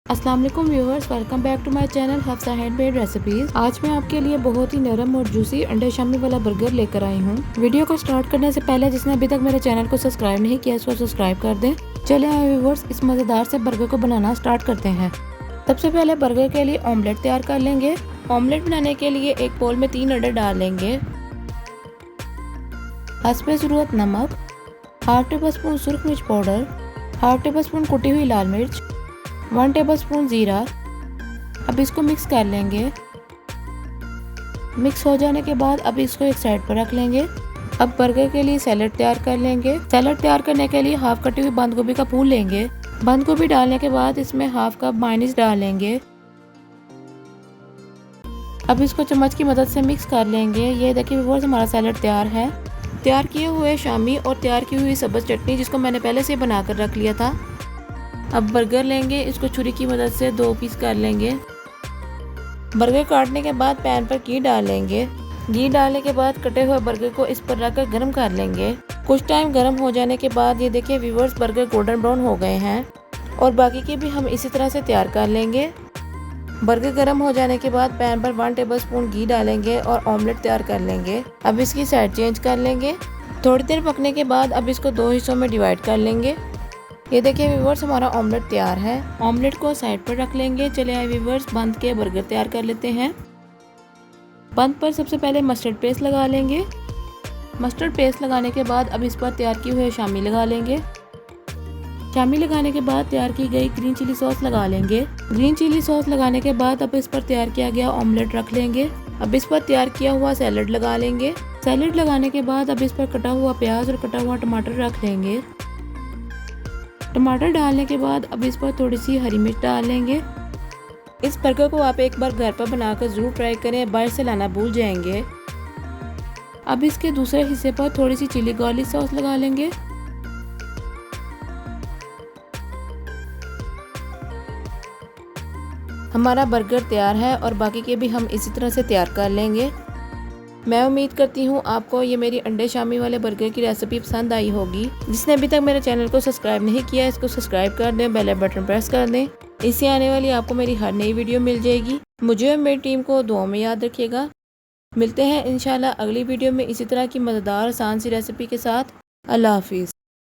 अस्सलाम वालेकुम viewers, welcome back to my channel Hafsa handmade recipes. आज मैं आपके लिए बहुत ही नरम और जूसी अंडे शामी वाला बर्गर लेकर आई हूँ। वीडियो को स्टार्ट करने से पहले जिसने अभी तक मेरे चैनल को सब्सक्राइब नहीं किया इसको सब्सक्राइब कर दें। चले आए व्यूअर्स, इस मज़ेदार से बर्गर को बनाना स्टार्ट करते हैं। सबसे पहले बर्गर के लिए ऑमलेट तैयार कर लेंगे। ऑमलेट बनाने के लिए एक बोल में 3 अंडे डाल लेंगे। हस्बे ज़रूरत नमक, हाफ टेबल स्पून सुरख मिर्च पाउडर, हाफ टेबल स्पून कुटी हुई लाल मिर्च, 1 टेबलस्पून जीरा। अब इसको मिक्स कर लेंगे। मिक्स हो जाने के बाद अब इसको एक साइड पर रख लेंगे। अब बर्गर के लिए सैलेड तैयार कर लेंगे। सैलेड तैयार करने के लिए हाफ कटी हुई बंद गोभी का फूल लेंगे। बंद गोभी डालने के बाद इसमें हाफ कप मायोनीज डाल लेंगे। अब इसको चम्मच की मदद से मिक्स कर लेंगे। ये देखिए व्यूअर्स, हमारा सैलेड तैयार है। तैयार किए हुए शामी और तैयार की हुई सब्ज़ चटनी जिसको मैंने पहले से बनाकर रख लिया था। अब बर्गर लेंगे, इसको छुरी की मदद से 2 पीस कर लेंगे। बर्गर काटने के बाद पैन पर घी डाल लेंगे। घी डालने के बाद कटे हुए बर्गर को इस पर रखकर गर्म कर लेंगे। कुछ टाइम गर्म हो जाने के बाद ये देखिए व्यूअर्स, बर्गर गोल्डन ब्राउन हो गए हैं और बाकी के भी हम इसी तरह से तैयार कर लेंगे। बर्गर गर्म हो जाने के बाद पैन पर 1 टेबलस्पून घी डालेंगे और ऑमलेट तैयार कर लेंगे। अब इसकी साइड चेंज कर लेंगे। थोड़ी देर पकने के बाद अब इसको 2 हिस्सों में डिवाइड कर लेंगे। ये देखिए व्यूअर्स, हमारा ऑमलेट तैयार है। ऑमलेट को साइड पर रख लेंगे। चले आए व्यूअर्स, बंद के बर्गर तैयार कर लेते हैं। बंद पर सबसे पहले मस्टर्ड पेस्ट लगा लेंगे। मस्टर्ड पेस्ट लगाने के बाद अब इस पर तैयार किए हुए शामी लगा लेंगे। शामी लगाने के बाद तैयार की गई ग्रीन चिली सॉस लगा लेंगे। ग्रीन चिली सॉस लगाने के बाद अब इस पर तैयार किया गया ऑमलेट रख लेंगे। अब इस पर तैयार किया हुआ सैलेड लगा लेंगे। सैलेड लगाने के बाद अब इस पर कटा हुआ प्याज और कटा हुआ टमाटर रख लेंगे। टमाटर डालने के बाद अब इस पर थोड़ी सी हरी मिर्च डाल लेंगे। इस बर्गर को आप एक बार घर पर बनाकर ज़रूर ट्राई करें, बाहर से लाना भूल जाएंगे। अब इसके दूसरे हिस्से पर थोड़ी सी चिली गार्लिक सॉस लगा लेंगे। हमारा बर्गर तैयार है और बाकी के भी हम इसी तरह से तैयार कर लेंगे। मैं उम्मीद करती हूँ आपको ये मेरी अंडे शामी वाले बर्गर की रेसिपी पसंद आई होगी। जिसने अभी तक मेरे चैनल को सब्सक्राइब नहीं किया इसको सब्सक्राइब कर दें, बेल बटन प्रेस कर दें। इससे आने वाली आपको मेरी हर नई वीडियो मिल जाएगी। मुझे और मेरी टीम को दुआ में याद रखिएगा। मिलते हैं इंशाल्लाह अगली वीडियो में इसी तरह की मज़ेदार आसान सी रेसिपी के साथ। अल्लाह हाफिज़।